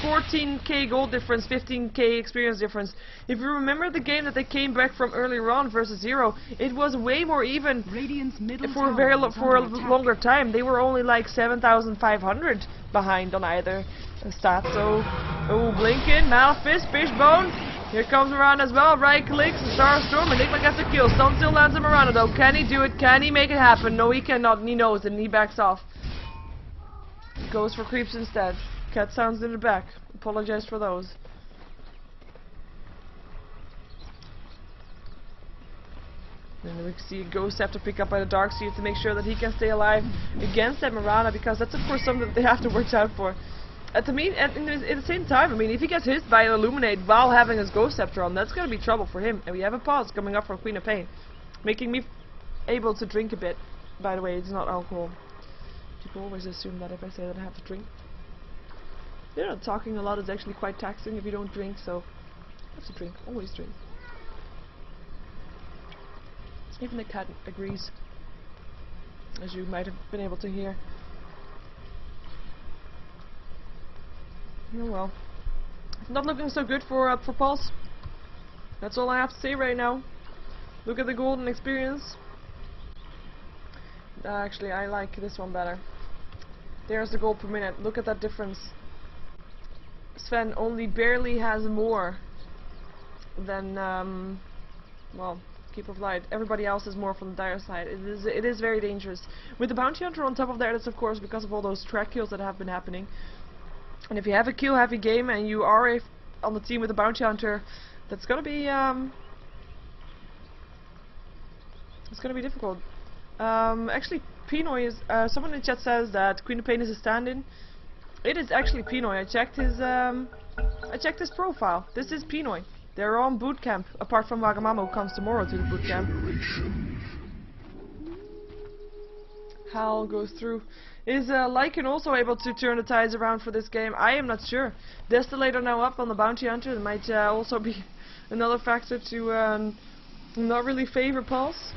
14k gold difference, 15k experience difference. If you remember the game that they came back from earlier on versus Zero, it was way more even for a very longer time. They were only like 7,500 behind on either stat. So, oh, Blinkin, Malefice, Fishbone. Here comes Mirana as well. Right clicks, Starstorm. Enigma gets a kill. Stun still lands on Mirana though. Can he do it? Can he make it happen? No, he cannot. And he knows it, and he backs off. Goes for creeps instead. Cat sounds in the back. Apologize for those. Then we see a Ghost have to pick up by the Darkseer to make sure that he can stay alive against that Mirana, because that's of course something that they have to watch out for. At the same time, I mean, if he gets hit by an Illuminate while having his Ghost Scepter on, that's going to be trouble for him. And we have a pause coming up from Queen of Pain, making me able to drink a bit. By the way, it's not alcohol. People always assume that if I say that I have to drink. You know, talking a lot is actually quite taxing if you don't drink, so I have to drink. Always drink. Even the cat agrees, as you might have been able to hear. Oh well. Not looking so good for Pulse. That's all I have to say right now. Look at the golden experience. Actually, I like this one better. There's the gold per minute. Look at that difference. Sven only barely has more than well, Keep of Light. Everybody else is more from the dire side. It is very dangerous. With the Bounty Hunter on top of that, it's of course because of all those track kills that have been happening. And if you have a kill heavy game and you are on the team with the Bounty Hunter, that's gonna be it's gonna be difficult. Actually, Pinoy is someone in the chat says that Queen of Pain is a stand-in. It is actually Pinoy. I checked his profile. This is Pinoy. They're on boot camp, apart from Wagamama, who comes tomorrow to the boot camp. Hal goes through. Is Lycan also able to turn the tides around for this game? I am not sure. Destillator now up on the Bounty Hunter. That might also be another factor to not really favor Pulse.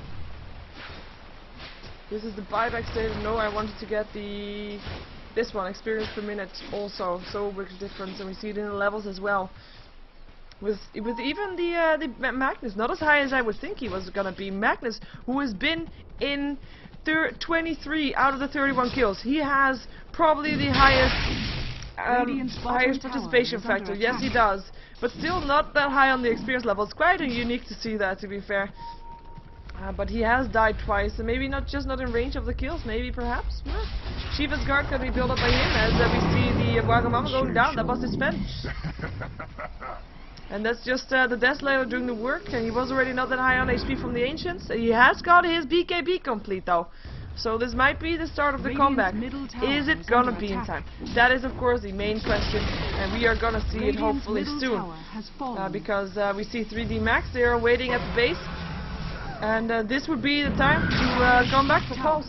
This is the buyback state. No, I wanted to get this one, experience per minute, also. So big difference, and we see it in the levels as well. With even the Magnus, not as high as I would think he was gonna be. Magnus, who has been in 23 out of the 31 kills, he has probably the highest participation factor. Yes, he does, but still not that high on the experience level. It's quite unique to see that, to be fair. But he has died twice, and maybe not in range of the kills. Maybe perhaps. Yeah. Shiva's guard can be built up by him as we see the Wagamama going down. That was his Sven. And that's just the Desolator doing the work, and he was already not that high on HP from the Ancients. He has got his BKB complete though. So this might be the start of the comeback. Is it gonna be in time? That is of course the main question, and we are gonna see it hopefully soon. Because we see 3D Max, they are waiting at the base. And this would be the time to come back for Pulse.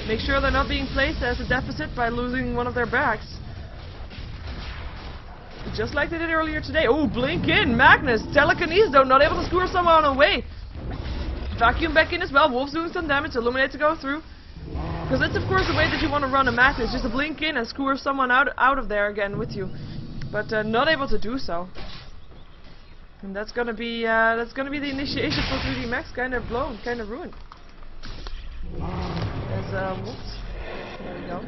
Make sure they're not being placed as a deficit by losing one of their backs. Just like they did earlier today. Oh, blink in! Magnus! Telekinesis though, not able to skewer someone away. Vacuum back in as well. Wolf's doing some damage. Illuminate to go through. Because that's of course the way that you want to run a Magnus. Just to blink in and skewer someone out of there again with you. But not able to do so. And that's gonna be the initiation for 3D Max, kind of blown, kind of ruined. There's whoops. There we go.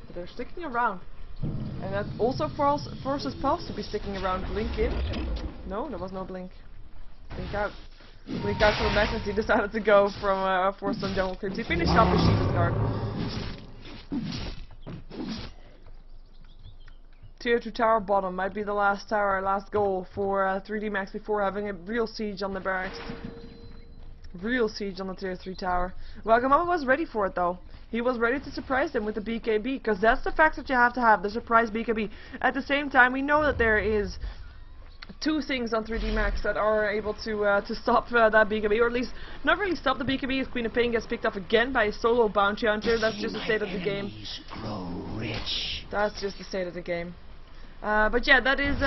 But they're sticking around, and that also forces Pulse to be sticking around. Blink in. No, there was no blink. Blink out. Blink out for Magnus. He decided to go from force on jungle creeps. He finished off the Shiva's guard. Tier 2 tower bottom might be the last goal for 3D Max before having a real siege on the barracks. Real siege on the tier 3 tower. Wagamama was ready for it though. He was ready to surprise them with the BKB, because that's the fact that you have to have, the surprise BKB. At the same time, we know that there is two things on 3D Max that are able to stop that BKB, or at least not really stop the BKB if Queen of Pain gets picked up again by a solo Bounty Hunter. That's just the state of the game. That's just the state of the game. But yeah, that is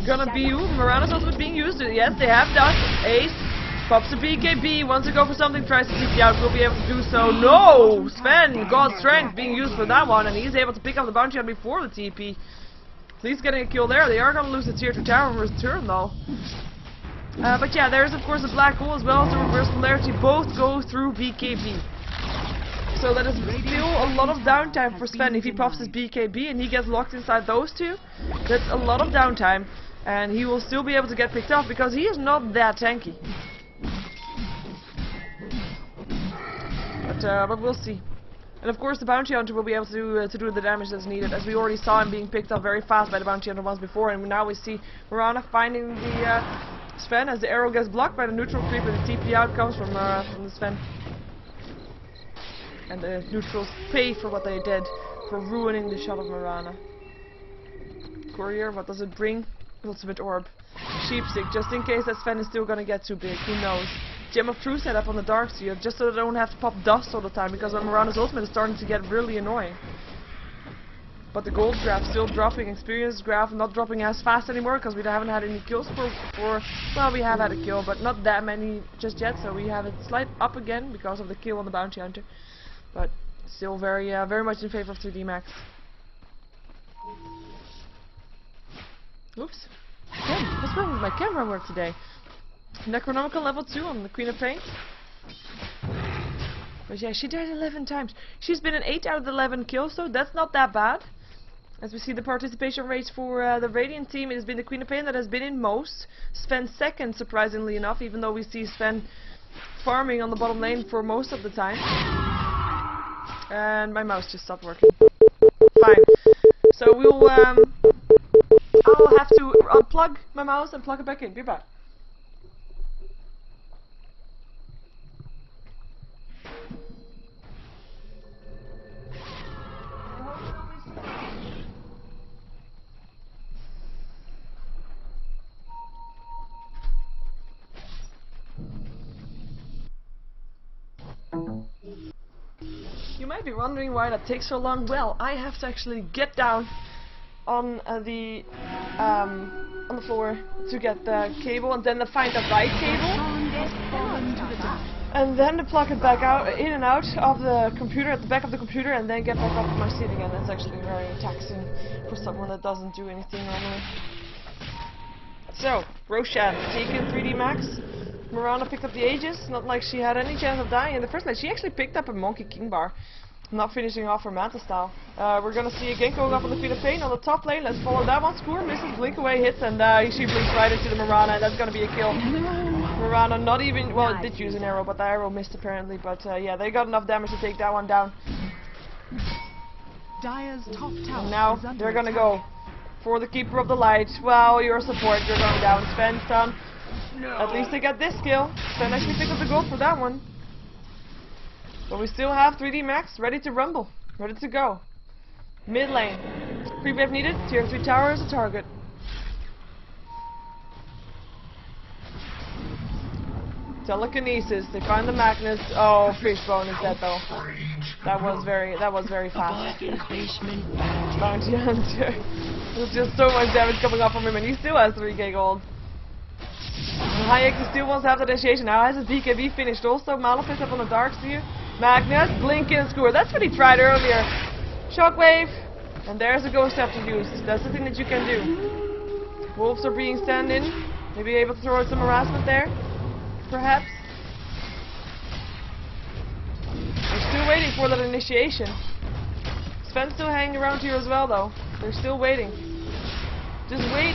gonna be Mirana's ultimate being used. Yes, they have done. Ace pops the BKB, wants to go for something, tries to TP out, will be able to do so. No! Sven, God's strength being used for that one, and he's able to pick up the Bounty Hunter before the TP. At least getting a kill there. They are gonna lose the tier 2 tower in return though. But yeah, there's of course a black hole as well as the reverse polarity. Both go through BKB. So that is still a lot of downtime for Sven if he pops his BKB and he gets locked inside those two. That's a lot of downtime, and he will still be able to get picked up because he is not that tanky. But we'll see. And of course the Bounty Hunter will be able to do the damage that's needed, as we already saw him being picked up very fast by the Bounty Hunter once before, and now we see Mirana finding the Sven as the arrow gets blocked by the neutral creep, and the TP out comes from the Sven. And the neutrals pay for what they did, for ruining the shot of Mirana. Courier, what does it bring? Ultimate Orb. Sheepstick, just in case that Sven is still gonna get too big, who knows. Gem of Truth set up on the Darkseer, just so they don't have to pop dust all the time, because when Mirana's ultimate is starting to get really annoying. But the gold graph still dropping, experience graph not dropping as fast anymore, because we haven't had any kills for well, we have had a kill, but not that many just yet, so we have it slight up again because of the kill on the Bounty Hunter. But still very much in favor of 3D Max. Oops. Again, what's wrong with my camera work today? Necronomical level 2 on the Queen of Pain. But yeah, she died 11 times. She's been in 8 out of the 11 kills, so that's not that bad. As we see the participation rates for the Radiant team, it has been the Queen of Pain that has been in most. Sven second, surprisingly enough, even though we see Sven farming on the bottom lane for most of the time. And my mouse just stopped working. Fine. So we'll, I'll have to unplug my mouse and plug it back in. Be back. You might be wondering why that takes so long. Well, I have to actually get down on the floor to get the cable, and then to find the right cable, and then to plug it back out, in and out of the computer, at the back of the computer, and then get back up on my seat again. That's actually very taxing for someone that doesn't do anything normally. So, Roshan taking 3D Max. Mirana picked up the Aegis, not like she had any chance of dying in the first place. She actually picked up a Monkey King Bar, not finishing off her Manta style. We're gonna see a gank going up on the Queen of Pain on the top lane. Let's follow that one. Score misses, blink away hits, and she blinks right into the Mirana, and that's gonna be a kill. Mirana not even, well, it did use an arrow, but the arrow missed apparently. But yeah, they got enough damage to take that one down. Dire's top tower And now they're gonna go for the Keeper of the Light. Well, your support, you're going down. Sven's done. At least they got this kill. Sven actually picked up the gold for that one. But we still have 3D Max ready to rumble. Ready to go. Mid lane. Creep wave needed. Tier 3 tower is a target. Telekinesis. They find the Magnus. Oh, Fishbone is dead though. That was very fast. Bounty Hunter. There's just so much damage coming off from him, and he still has 3k gold. Hayek still wants to have that initiation. Now has his BKB finished also. Malafist up on the Darkseer. Magnus, blink and score. That's what he tried earlier. Shockwave. And there's a Ghost Scepter used. That's the thing that you can do. Wolves are being stand-in. Maybe able to throw out some harassment there. Perhaps. They're still waiting for that initiation. Sven's still hanging around here as well though. They're still waiting. Just wait.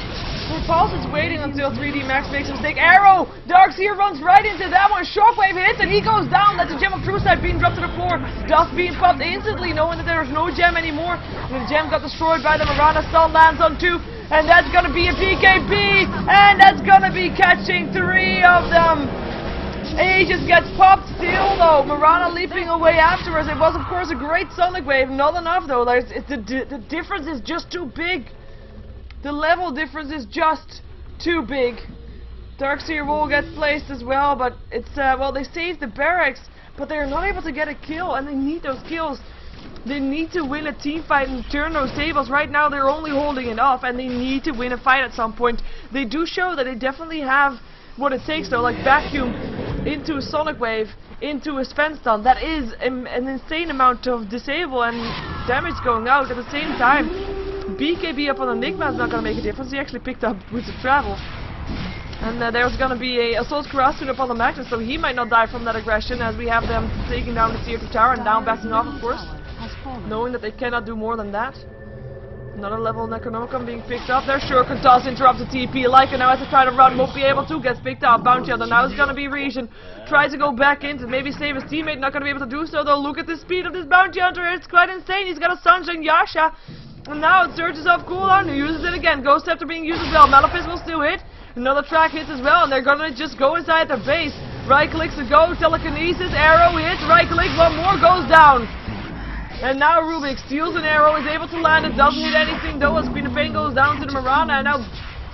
Repulse is waiting until 3D Max makes a mistake. Arrow! Darkseer runs right into that one. Shockwave hits and he goes down. That's a gem of True Sight being dropped to the floor. Dust being popped instantly, knowing that there's no gem anymore. And the gem got destroyed by the Mirana. Stun lands on 2. And that's gonna be a BKB. And that's gonna be catching 3 of them. Aegis gets popped still though. Mirana leaping away afterwards. It was of course a great Sonic Wave. Not enough though. The difference is just too big. The level difference is just too big. Darkseer wall gets placed as well, but it's, well, they saved the barracks, but they're not able to get a kill, and they need those kills. They need to win a team fight and turn those tables. Right now they're only holding it off, and they need to win a fight at some point. They do show that they definitely have what it takes though, like vacuum into a Sonic Wave, into a Sven stun. That is an insane amount of disable and damage going out at the same time. BKB up on Enigma is not going to make a difference. He actually picked up with the travel. And there's going to be a Assault Karasun up on the Magnus, so he might not die from that aggression, as we have them taking down the tier 2 tower and down backing off, of course. Knowing that they cannot do more than that. Another level in Necronomicon being picked up. Their Shuriken does interrupt the TP. Leica now has to try to run, won't be able to. Gets picked up. Bounty Hunter now is going to be Region. Tries to go back in to maybe save his teammate. Not going to be able to do so though. Look at the speed of this Bounty Hunter. It's quite insane. He's got a Sunshine Yasha. And now it surges off cooldown. He uses it again. Ghost Scepter being used as well. Malafist will still hit. Another track hits as well. And they're going to just go inside their base. Right clicks to go. Telekinesis. Arrow hits. Right click. One more goes down. And now Rubik steals an arrow, is able to land it, doesn't hit anything though, as Queen of Pain goes down to the Mirana, and now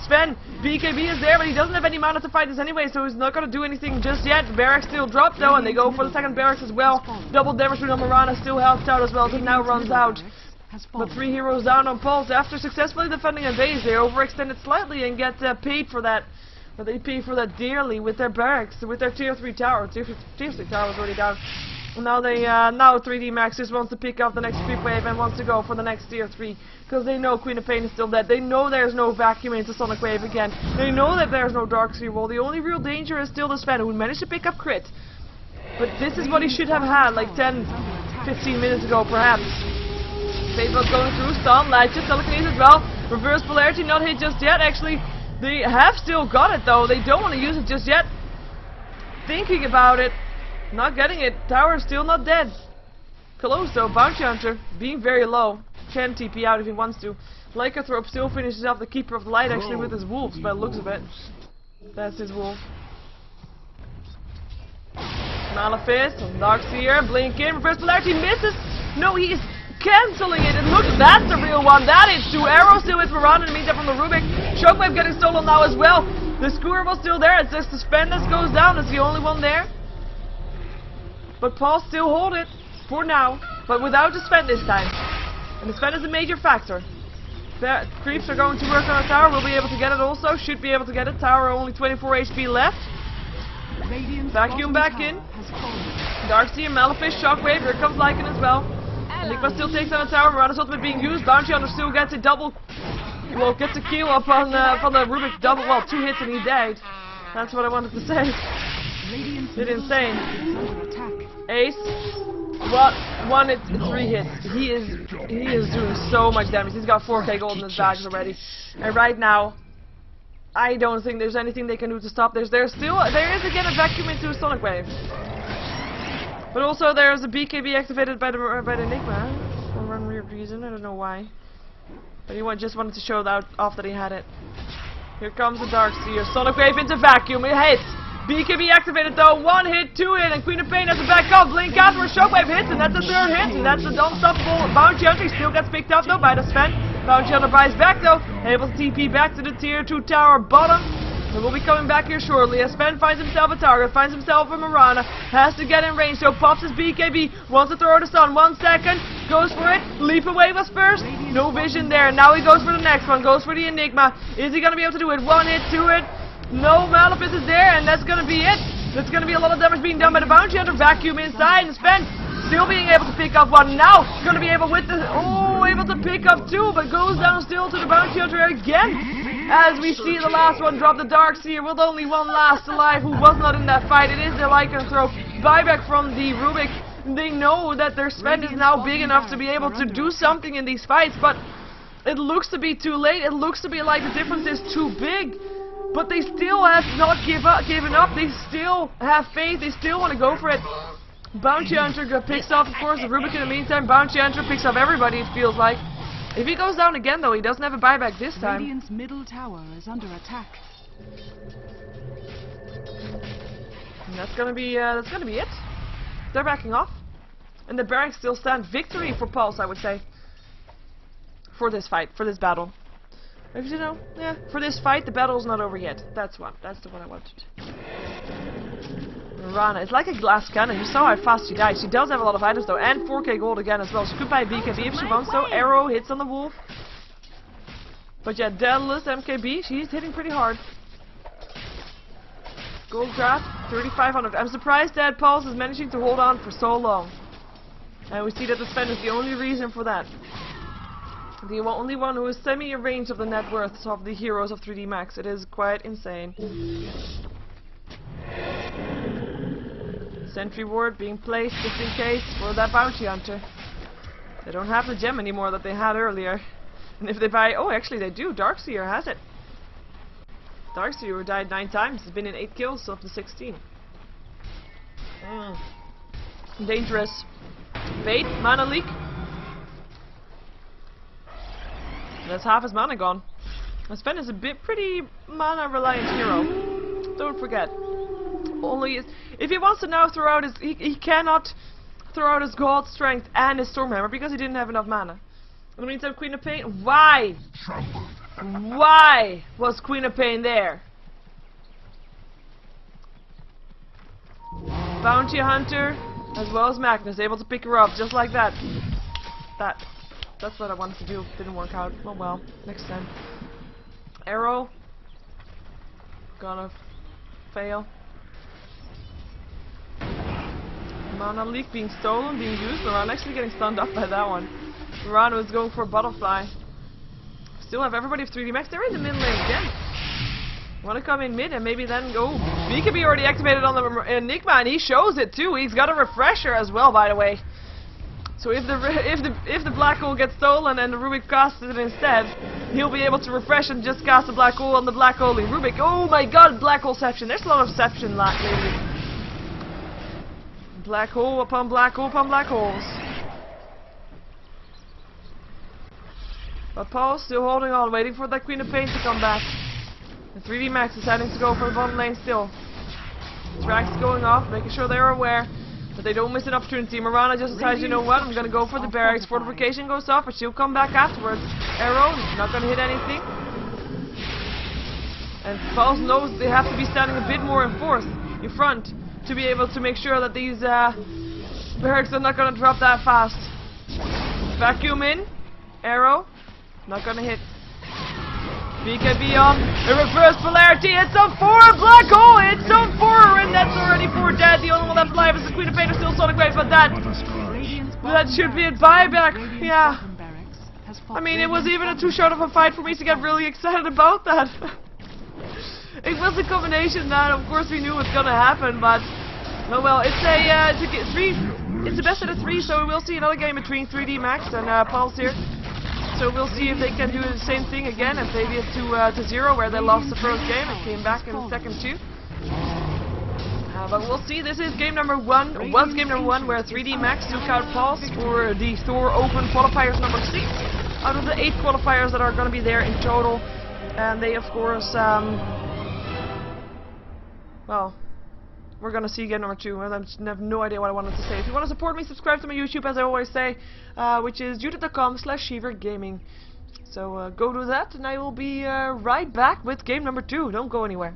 Sven, BKB is there, but he doesn't have any mana to fight this anyway, so he's not going to do anything just yet. Barracks still dropped though, and they go for the second barracks as well. Double damage to the Mirana, still helped out as well, so now runs out. But 3 heroes down on Pulse. After successfully defending a base, they overextended slightly and get paid for that. But they pay for that dearly with their barracks, with their tier 3 tower. Tier 3 tower was already down. Now they, now 3D Max just wants to pick up the next creep wave and wants to go for the next tier 3. Because they know Queen of Pain is still dead. They know there's no vacuum into Sonic Wave again. They know that there's no Darkseer wall. The only real danger is still the Sven, who managed to pick up crit. But this is what he should have had like 10, 15 minutes ago perhaps. Faithful going through, stun, latches, telekinesis as well. Reverse polarity not hit just yet. Actually, they have still got it though. They don't want to use it just yet. Thinking about it, not getting it. Tower still not dead. Close though, Bounty Hunter being very low. Can TP out if he wants to. Lycanthrope still finishes off the Keeper of the Light actually with his wolves by the looks of it. That's his wolf. Malefice, Darkseer, blink in, reverse polarity misses. No, he is cancelling it. And look, that's the real one. That is 2 arrows still with Miranda in the meantime from the Rubik. Shockwave getting stolen now as well. The Skewer was still there. It says the Suspendus goes down. It's the only one there. But Paul still hold it for now, but without the Suspend this time. And the Suspend is a major factor. The creeps are going to work on a tower. We'll be able to get it also. Should be able to get it. Tower only 24 HP left. Vacuum back in. Darkseer, Malefice, Shockwave. Here comes Lycan as well. Enigma still takes on the tower. Mirada's ultimate being used. Bounty Hunter still gets a double. Well, gets a kill up on the Rubik double. Well, 2 hits and he died. That's what I wanted to say. It's insane. Ace. What? 1 hit, 3 hits. He is doing so much damage. He's got 4k gold in his bags already. And right now, I don't think there's anything they can do to stop this. There is again a vacuum into a Sonic Wave. But also there's a BKB activated by the Enigma for one weird reason. I don't know why. But he just wanted to show that off that he had it. Here comes the Darkseer. Sonic Wave into vacuum. It hits. BKB activated though. 1 hit, 2 hit, and Queen of Pain has to back up. Blink out for a Shockwave hits, and that's the 3rd hit, and that's the unstoppable Bounty Hunter. He still gets picked up though by the Sven. Bounty Hunter buys back though. Able to TP back to the tier 2 tower bottom. And we'll be coming back here shortly as Sven finds himself a target, finds himself a Mirana, has to get in range, so pops his BKB, wants to throw the stun, 1 second, goes for it, Leap Away was first, no vision there, now he goes for the next one, goes for the Enigma, is he going to be able to do it, 1 hit, 2 hit, no, Malefice is there, and that's going to be it, that's going to be a lot of damage being done by the Bounty Hunter, vacuum inside, and Sven still being able to pick up 1, now going to be able with the, able to pick up 2, but goes down still to the Bounty Hunter again. As we see the last one drop, the Darkseer with only 1 last alive who was not in that fight. It is the Lycanthrope buyback from the Rubik. They know that their spend is now big enough to be able to do something in these fights, but it looks to be too late. It looks to be like the difference is too big. But they still have not given up. They still have faith. They still want to go for it. Bounty Hunter picks off, of course, the Rubik in the meantime. Bounty Hunter picks off everybody, it feels like. If he goes down again, though, he doesn't have a buyback this time. Radiant's middle tower is under attack. And that's gonna be it. They're backing off, and the barracks still stand. Victory for Pulse, I would say. For this fight, for this battle. Because, you know, yeah, for this fight, the battle's not over yet. That's one. That's the one I wanted. Mirana, it's like a glass cannon. You saw how fast she died. She does have a lot of items though, and 4k gold again as well. She could buy a BKB if she wants so. Arrow hits on the wolf. But yeah, Daedalus MKB, she's hitting pretty hard. Gold grab, 3,500. I'm surprised that Pulse is managing to hold on for so long. And we see that the spend is the only reason for that. The only one who is semi in range of the net worths of the heroes of 3D Max. It is quite insane. Sentry ward being placed just in case for that Bounty Hunter. They don't have the gem anymore that they had earlier. And if they buy... Oh, actually they do. Darkseer has it. Darkseer died 9 times. He's been in 8 kills of the 16. Dangerous. Bait. Mana leak. That's half his mana gone. Sven is a pretty mana reliant hero. Don't forget. Only if he wants to now throw out his... He cannot throw out his God Strength and his Stormhammer because he didn't have enough mana. In the meantime, Queen of Pain... Why? Why was Queen of Pain there? Bounty Hunter, as well as Magnus, able to pick her up just like that. That's what I wanted to do. Didn't work out. Oh well, next time. Arrow. Gonna fail. Mana leak being stolen, being used. Mirana actually getting stunned up by that one. Mirana is going for a butterfly. Still have everybody of 3D Max. They're in the mid lane again. Want to come in mid and maybe then go V can be already activated on the Enigma, and he shows it too. He's got a refresher as well, by the way. So if the black hole gets stolen and the Rubik casts it instead, he'll be able to refresh and just cast the black hole on the black holy Rubik. Oh my god, black holeception. There's a lot of ception lately. Black hole upon black hole upon black holes. But Paul's still holding on, waiting for that Queen of Pain to come back. And 3D Max is heading to go for the bottom lane still. Tracks going off, making sure they're aware that they don't miss an opportunity. Marana just decides, you know what, I'm gonna go for the barracks. Fortification goes off, but she'll come back afterwards. Arrow, not gonna hit anything. And Paul knows they have to be standing a bit more in front, to be able to make sure that these barracks are not gonna drop that fast. Vacuum in, arrow, not gonna hit. BKB on the reverse polarity. It's on 4 black hole. It's on 4, and that's already 4 dead. The only one left alive is the Queen of Pain, still Sonic Wave, but that should be a buyback. Yeah. I mean, it was even a too short of a fight for me to get really excited about that. It was a combination that, of course, we knew was gonna happen, but oh well. It's a best out of 3, so we will see another game between 3D Max and Paul's here. So we'll see if they can do the same thing again and take it to 0, where they lost the first game and came back in the second too. But we'll see. This is game number 1, or was game number 1, where 3D Max took out Pulse for the Thor Open Qualifiers number 6 out of the 8 qualifiers that are going to be there in total. And they, of course, well, we're going to see game number 2, and I have no idea what I wanted to say. If you want to support me, subscribe to my YouTube, as I always say, which is youtube.com/SheaverGaming. So go do that, and I will be right back with game number 2. Don't go anywhere.